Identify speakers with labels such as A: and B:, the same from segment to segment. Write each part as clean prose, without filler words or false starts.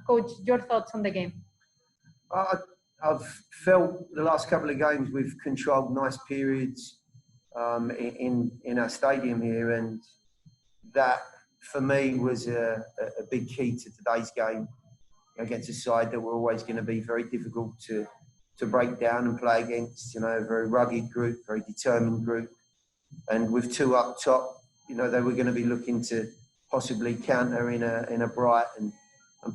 A: Coach, your thoughts on the game?
B: I've felt the last couple of games we've controlled nice periods in our stadium here, and that for me was a big key to today's game against a side that we're always going to be very difficult to break down and play against. You know, a very rugged group, very determined group, and with two up top, you know, they were going to be looking to possibly counter in a bright and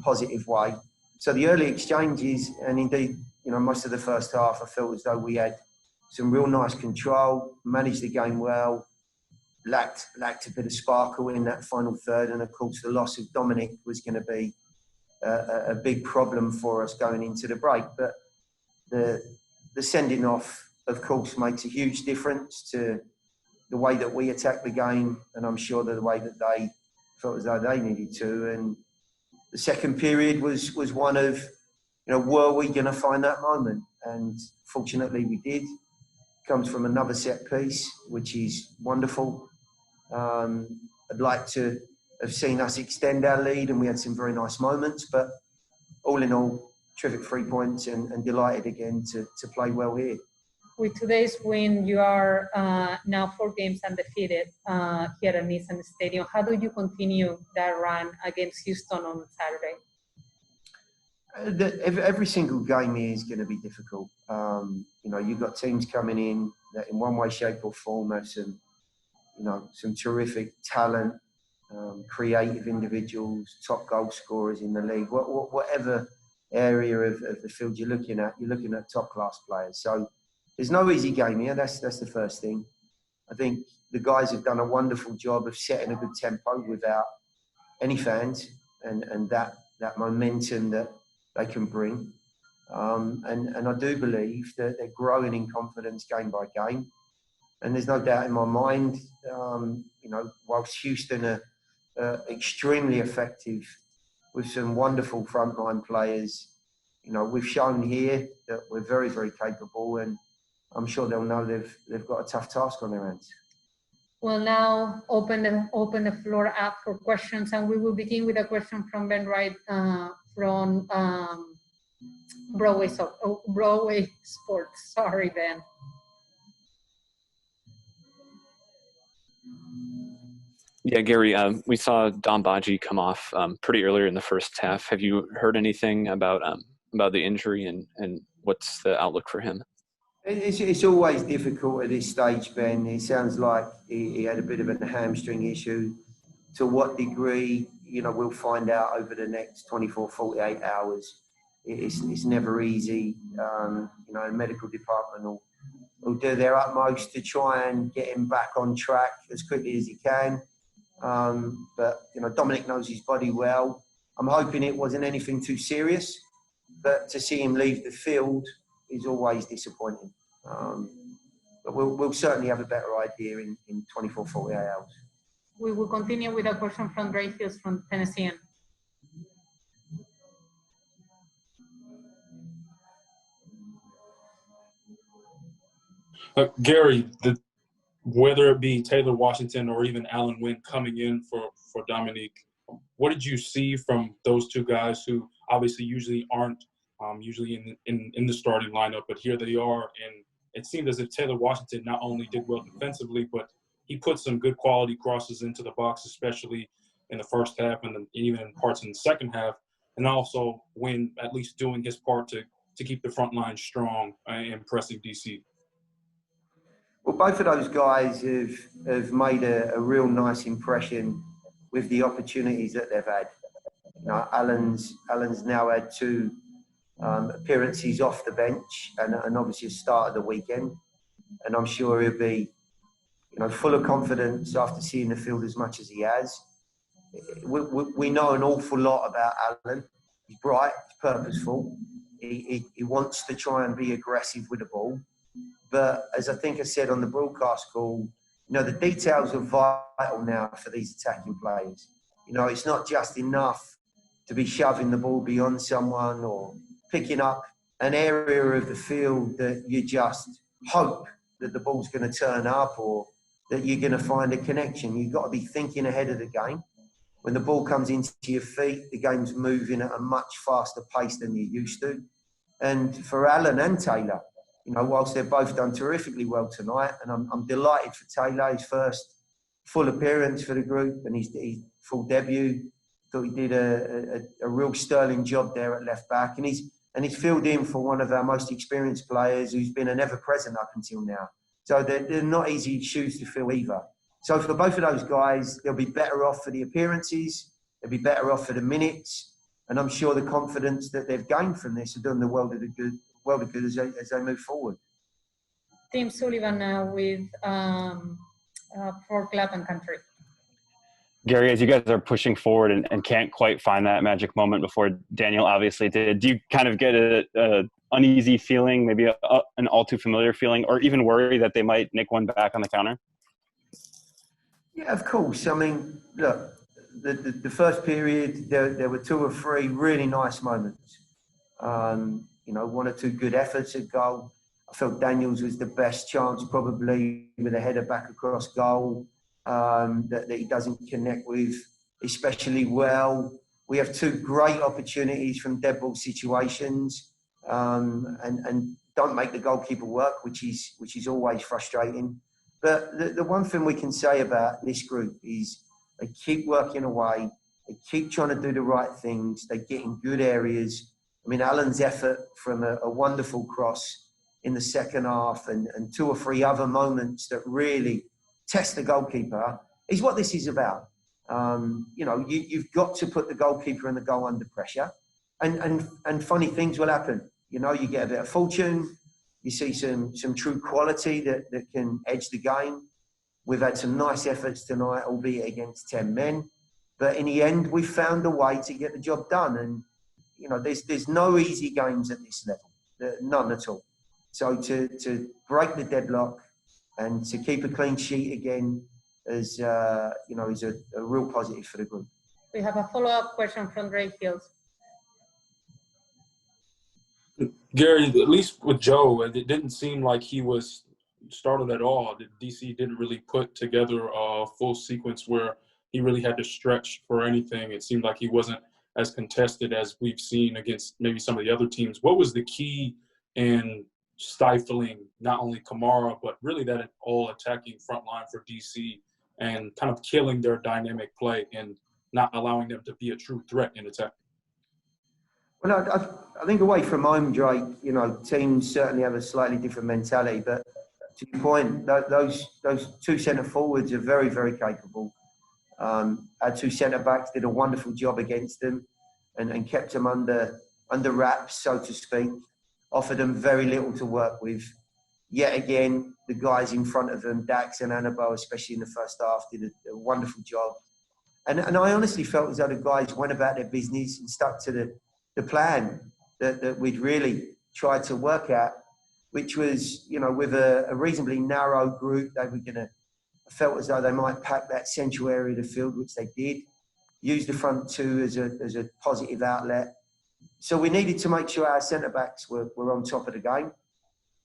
B: positive way. So the early exchanges, and indeed, you know, most of the first half, I felt as though we had some real nice control, managed the game well, lacked a bit of sparkle in that final third, and of course the loss of Dominic was going to be a big problem for us going into the break. But the sending off, of course, makes a huge difference to the way that we attack the game, and I'm sure that the way that they felt as though they needed to. And the second period was one of, you know, were we going to find that moment? And fortunately we did. Comes from another set piece, which is wonderful. I'd like to have seen us extend our lead, and we had some very nice moments, but all in all, terrific 3 points, and delighted again to play well here.
A: With today's win, you are now 4 games undefeated here at Nissan Stadium. How do you continue that run against Houston on Saturday?
B: Every single game here is going to be difficult. You know, you've got teams coming in that in one way, shape or form have some, you know, some terrific talent, creative individuals, top goal scorers in the league. Whatever area of the field you're looking at top class players. So there's no easy game here. That's the first thing. I think the guys have done a wonderful job of setting a good tempo without any fans, and that momentum that they can bring. And I do believe that they're growing in confidence game by game. And there's no doubt in my mind, you know, whilst Houston are extremely effective with some wonderful frontline players, you know, we've shown here that we're very, very capable, and I'm sure they'll know they've got a tough task on their hands.
A: We'll now open the floor up for questions, and we will begin with a question from Ben Wright from Broadway Sports. Sorry, Ben.
C: Yeah, Gary, we saw Dom Badji come off pretty earlier in the first half. Have you heard anything about the injury and what's the outlook for him?
B: It's always difficult at this stage, Ben. It sounds like he had a bit of a hamstring issue. To what degree, you know, we'll find out over the next 24, 48 hours. It's never easy. You know, the medical department will do their utmost to try and get him back on track as quickly as he can. But, you know, Dominic knows his body well. I'm hoping it wasn't anything too serious, but to see him leave the field is always disappointing. But we'll certainly have a better idea in 24, 48 hours.
A: We will continue with a question from Daniel Ríos from Tennessee.
D: Gary, whether it be Taylor Washington or even Alan Wynn coming in for Dominique, what did you see from those two guys who obviously usually aren't usually in the starting lineup, but here they are, and it seemed as if Taylor Washington not only did well defensively, but he put some good quality crosses into the box, especially in the first half and even in parts in the second half, and also Wynn at least doing his part to keep the front line strong and pressing DC.
B: Well, both of those guys have made a real nice impression with the opportunities that they've had. You know, Alan's now had 2 appearances off the bench and obviously a start of the weekend. And I'm sure he'll be, you know, full of confidence after seeing the field as much as he has. We know an awful lot about Alan. He's bright, he's purposeful. He wants to try and be aggressive with the ball. But as I think I said on the broadcast call, you know, the details are vital now for these attacking players. You know, it's not just enough to be shoving the ball beyond someone or picking up an area of the field that you just hope that the ball's going to turn up or that you're going to find a connection. You've got to be thinking ahead of the game. when the ball comes into your feet, the game's moving at a much faster pace than you're used to. And for Alan and Taylor, you know, whilst they've both done terrifically well tonight, and I'm delighted for Taylor, his first full appearance for the group and his full debut. Thought he did a real sterling job there at left back, and he's filled in for one of our most experienced players who's been an ever-present up until now. So they're not easy shoes to fill either. So for both of those guys, they'll be better off for the appearances, they'll be better off for the minutes, and I'm sure the confidence that they've gained from this have done the world of good as they move forward.
A: Tim Sullivan now with for Club and Country.
E: Gary, as you guys are pushing forward and can't quite find that magic moment before Daniel obviously did, do you kind of get a uneasy feeling, maybe an all too familiar feeling, or even worry that they might nick one back on the counter?
B: Yeah, of course. I mean, look, the first period, there were 2 or 3 really nice moments. You know, 1 or 2 good efforts at goal. I felt Daniel's was the best chance, probably with a header back across goal. That he doesn't connect with especially well. We have 2 great opportunities from dead ball situations, and don't make the goalkeeper work, which is always frustrating. But the one thing we can say about this group is they keep working away, they keep trying to do the right things, they get in good areas. I mean, Alan's effort from a wonderful cross in the second half and 2 or 3 other moments that really test the goalkeeper is what this is about. You know, you've got to put the goalkeeper and the goal under pressure, and funny things will happen. You know, you get a bit of fortune, you see some true quality that can edge the game. We've had some nice efforts tonight, albeit against 10 men, but in the end, we found a way to get the job done. And you know, there's no easy games at this level, none at all. So to break the deadlock and to keep a clean sheet again is a real positive for the group.
A: We have a follow-up question from Ray Hills.
D: Gary, at least with Joe, it didn't seem like he was started at all. DC didn't really put together a full sequence where he really had to stretch for anything. It seemed like he wasn't as contested as we've seen against maybe some of the other teams. What was the key in stifling not only Kamara, but really that all attacking front line for DC and kind of killing their dynamic play and not allowing them to be a true threat in attack?
B: Well, I think away from home, Drake, you know, teams certainly have a slightly different mentality. But to your point, those 2 centre forwards are very, very capable. Our 2 centre backs did a wonderful job against them and kept them under wraps, so to speak. Offered them very little to work with. Yet again, the guys in front of them, Dax and Annabelle, especially in the first half, did a wonderful job. And I honestly felt as though the guys went about their business and stuck to the plan that we'd really tried to work at, which was, you know, with a reasonably narrow group, they were felt as though they might pack that central area of the field, which they did. Use the front 2 as a positive outlet. So we needed to make sure our centre-backs were on top of the game.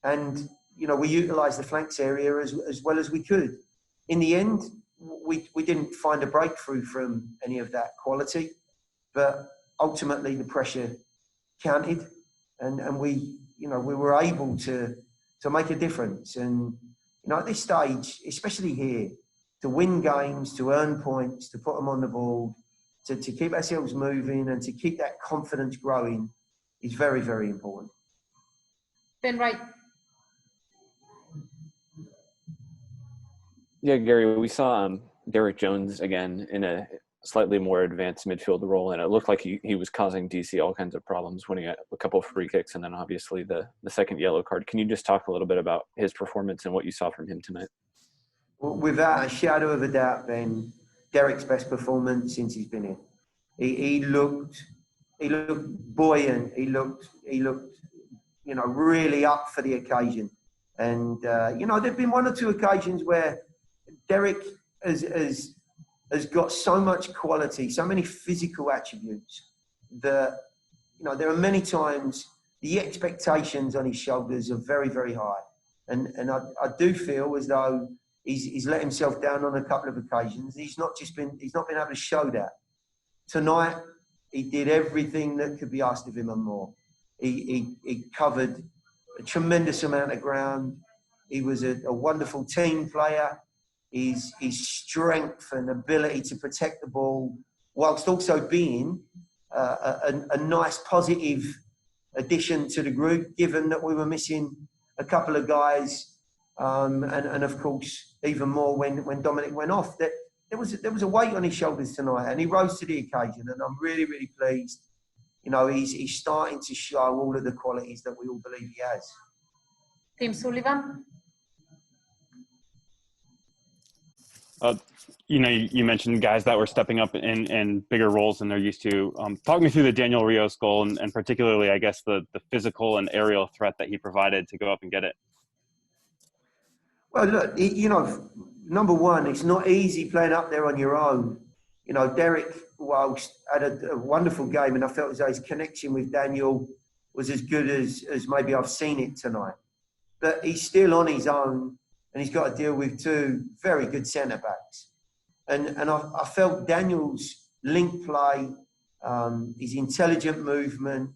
B: And, you know, we utilised the flanks area as well as we could. In the end, we didn't find a breakthrough from any of that quality. But ultimately, the pressure counted. And we were able to make a difference. And, you know, at this stage, especially here, to win games, to earn points, to put them on the board, to keep ourselves moving and to keep that confidence growing is very, very important.
A: Ben Wright.
C: Yeah, Gary, we saw Derek Jones again in a slightly more advanced midfield role, and it looked like he was causing DC all kinds of problems, winning a couple of free kicks and then obviously the second yellow card. Can you just talk a little bit about his performance and what you saw from him tonight?
B: Well, without a shadow of a doubt, Ben, Derek's best performance since he's been here. He looked buoyant. He looked, you know, really up for the occasion. And you know, there've been 1 or 2 occasions where Derek has got so much quality, so many physical attributes that, you know, there are many times the expectations on his shoulders are very, very high. And I do feel as though he's let himself down on a couple of occasions. He's not been able to show that. Tonight, he did everything that could be asked of him and more. He covered a tremendous amount of ground. He was a wonderful team player. His strength and ability to protect the ball, whilst also being a nice positive addition to the group, given that we were missing a couple of guys, and of course even more when Dominic went off. That there was a weight on his shoulders tonight, and he rose to the occasion. And I'm really, really pleased. You know, he's starting to show all of the qualities that we all believe he has.
A: Tim Sullivan.
E: You know, you mentioned guys that were stepping up in bigger roles than they're used to. Talk me through the Daniel Ríos goal, and particularly, I guess, the physical and aerial threat that he provided to go up and get it.
B: Well, look, you know, number one, it's not easy playing up there on your own. You know, Derek, whilst had a wonderful game, and I felt as though his connection with Daniel was as good as maybe I've seen it tonight. But he's still on his own, and he's got to deal with two very good centre-backs. And I felt Daniel's link play, his intelligent movement,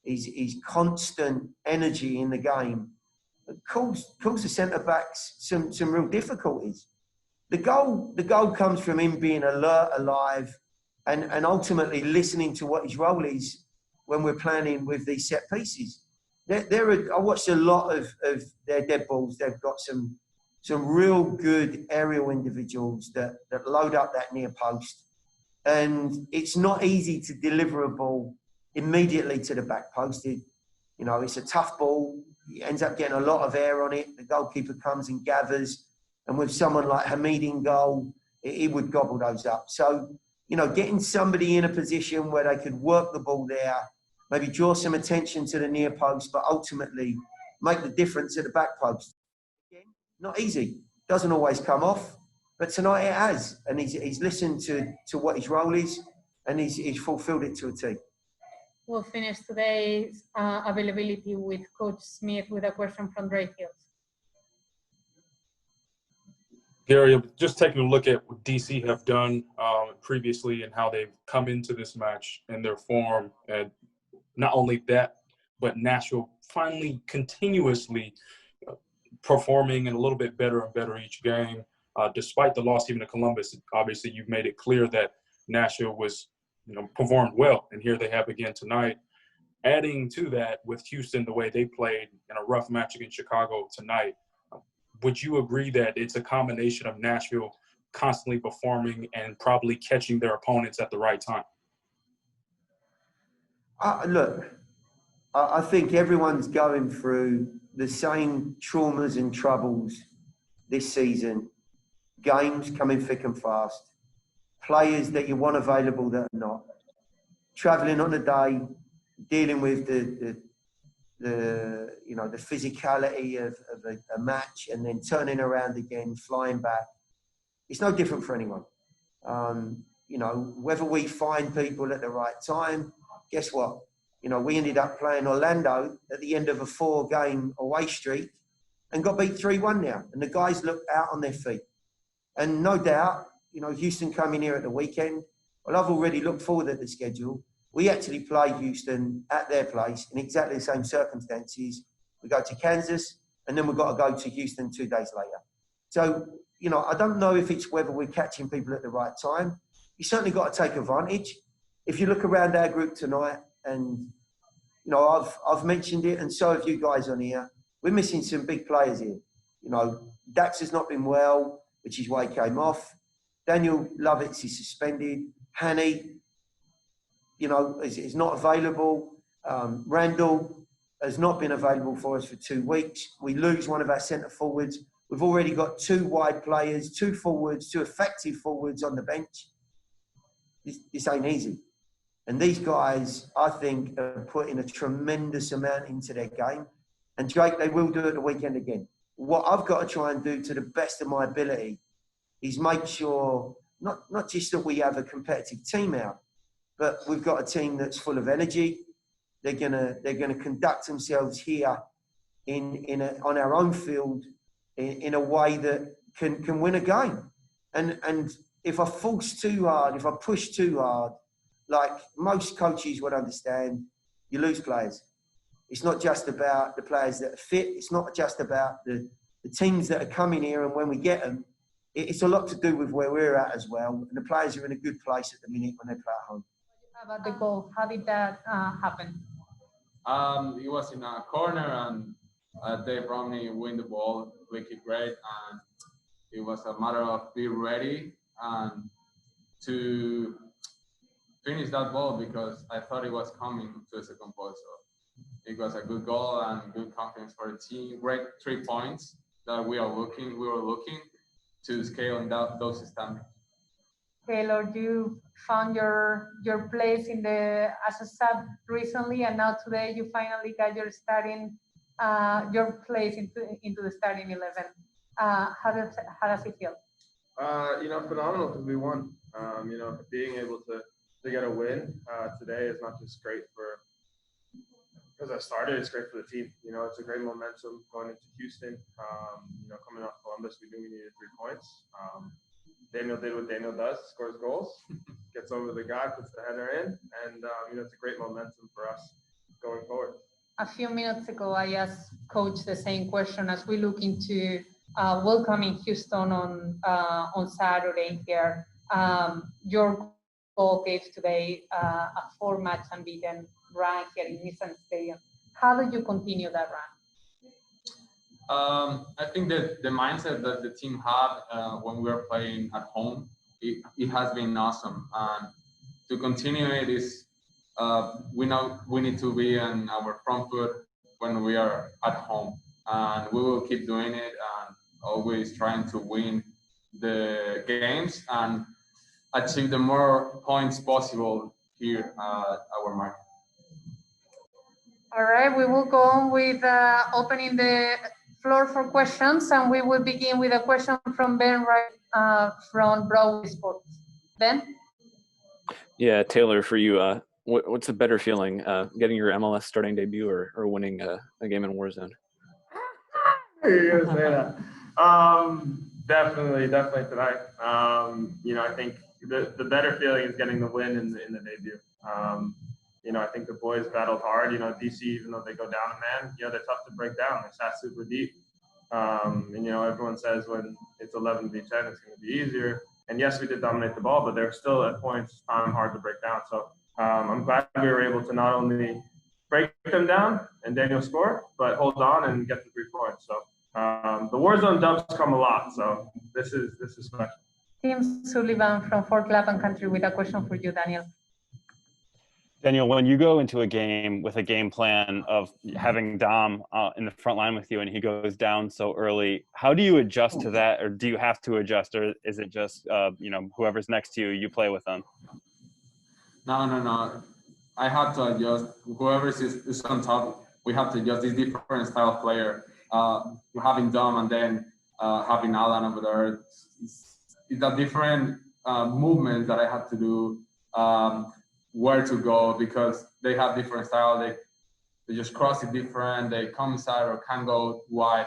B: his constant energy in the game, caused the centre-backs some real difficulties. The goal comes from him being alert, alive, and ultimately listening to what his role is when we're planning with these set pieces. I watched a lot of their dead balls. They've got some real good aerial individuals that load up that near post. And it's not easy to deliver a ball immediately to the back post. It's a tough ball. He ends up getting a lot of air on it. The goalkeeper comes and gathers. And with someone like Hamid in goal, he would gobble those up. So, getting somebody in a position where they could work the ball there, maybe draw some attention to the near post, but ultimately make the difference at the back post. Again, not easy. Doesn't always come off, but tonight it has. And he's listened to what his role is, and he's fulfilled it to a T.
A: We'll finish today's availability with Coach Smith with a question from Ray Hills.
D: Gary, just taking a look at what DC have done previously and how they've come into this match and their form, and not only that, but Nashville finally continuously performing and a little bit better and better each game. Despite the loss even to Columbus, obviously you've made it clear that Nashville was, performed well, and here they have again tonight. Adding to that with Houston, the way they played in a rough match against Chicago tonight, would you agree that it's a combination of Nashville constantly performing and probably catching their opponents at the right time?
B: I think everyone's going through the same traumas and troubles this season. Games coming thick and fast. Players that you want available that are not. Travelling on a day, dealing with the physicality of a match, and then turning around again, flying back. It's no different for anyone. Whether we find people at the right time, guess what? We ended up playing Orlando at the end of a 4-game away streak and got beat 3-1 now. And the guys looked out on their feet. And no doubt, Houston coming here at the weekend. Well, I've already looked forward at the schedule. We actually play Houston at their place in exactly the same circumstances. We go to Kansas, and then we've got to go to Houston 2 days later. So, I don't know if it's whether we're catching people at the right time. You certainly got to take advantage. If you look around our group tonight, and, I've mentioned it, and so have you guys on here, we're missing some big players here. Dax has not been well, which is why he came off. Daniel Lovitz is suspended. Hanny, is not available. Randall has not been available for us for 2 weeks. We lose one of our centre forwards. We've already got 2 wide players, 2 forwards, 2 effective forwards on the bench. This ain't easy. And these guys, I think, are putting a tremendous amount into their game. And Jake, they will do it the weekend again. What I've got to try and do to the best of my ability is make sure, not just that we have a competitive team out, but we've got a team that's full of energy. They're gonna conduct themselves here on our own field in a way that can win a game. And if I force too hard, if I push too hard, like most coaches would understand, you lose players. It's not just about the players that are fit. It's not just about the teams that are coming here and when we get them. It's a lot to do with where we're at as well. And the players are in a good place at the minute when they play at home.
A: How about the goal? How did that happen?
F: It was in a corner, and Dave Romney win the ball, licked it great, and it was a matter of being ready and to finish that ball because I thought it was coming to a second ball. So it was a good goal and good confidence for the team. Great 3 points that we were looking to scale in those standards.
A: Taylor, you found your place in the as a sub recently, and now today you finally got your place into the starting 11. How does it feel?
G: Phenomenal because we won. Being able to get a win today is not just great because I started, it's great for the team. It's a great momentum going into Houston. Coming off Columbus, we knew we needed 3 points. Daniel did what Daniel does, scores goals, gets over the guy, puts the header in, and it's a great momentum for us going forward.
A: A few minutes ago, I asked Coach the same question as we look into welcoming Houston on Saturday here. Your goal gave today a 4-match unbeaten run here in Nissan Stadium. How do you continue that run?
F: I think that the mindset that the team had when we were playing at home, it has been awesome. And to continue it is, we know we need to be on our front foot when we are at home. And we will keep doing it and always trying to win the games and achieve the more points possible here at our market.
A: All right, we will go on with opening the floor for questions, and we will begin with a question from Ben Wright from Broadway Sports. Ben?
C: Yeah, Taylor, for you, what's a better feeling, getting your MLS starting debut or winning a game in Warzone?
G: You're gonna say that. Definitely tonight. I think the better feeling is getting the win in the debut. I think the boys battled hard. DC, even though they go down a man, they're tough to break down. They sat super deep. Everyone says when it's 11 v 10, it's going to be easier. And yes, we did dominate the ball, but they're still at points hard to break down. So I'm glad we were able to not only break them down and Daniel score, but hold on and get the 3 points. So the Warzone dubs come a lot. So this is special.
A: Tim Sullivan from Fort Clapham Country with a question for you, Daniel.
E: Daniel, when you go into a game with a game plan of having Dom in the front line with you and he goes down so early, how do you adjust to that, or do you have to adjust, or is it just whoever's next to you, you play with them?
F: No. I have to adjust. Whoever is on top, we have to adjust. This different style of player. Having Dom and then having Alan over there, it's a different movement that I have to do. Where to go because they have different style. They just cross it different. They come inside or can go wide.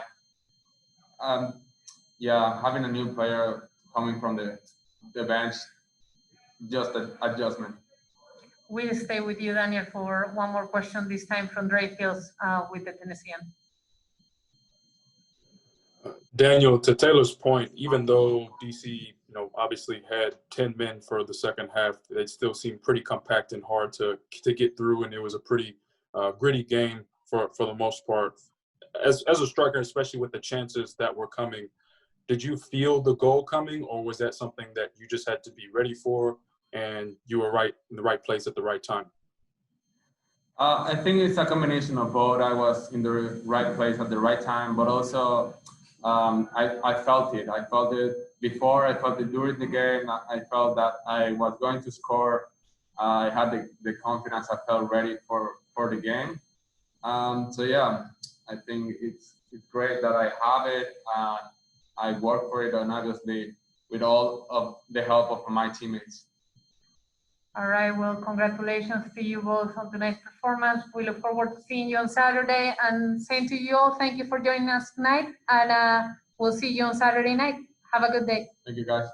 F: Having a new player coming from the bench, just an adjustment.
A: We'll stay with you, Daniel, for one more question, this time from Drake Hills with the Tennessean.
D: Daniel, to Taylor's point, even though DC obviously had 10 men for the second half, it still seemed pretty compact and hard to get through, and it was a pretty gritty game for the most part. As a striker, especially with the chances that were coming, did you feel the goal coming, or was that something that you just had to be ready for and you were in the right place at the right time?
F: I think it's a combination of both. I was in the right place at the right time, but also I felt it. I felt it before, I felt it during the game. I felt that I was going to score. I had the confidence. I felt ready for the game. I think it's great that I have it. I work for it, and obviously with all of the help of my teammates.
A: All right, well, congratulations to you both on tonight's performance. We look forward to seeing you on Saturday, and same to you all. Thank you for joining us tonight, and we'll see you on Saturday night. Have a good day.
F: Thank you, guys.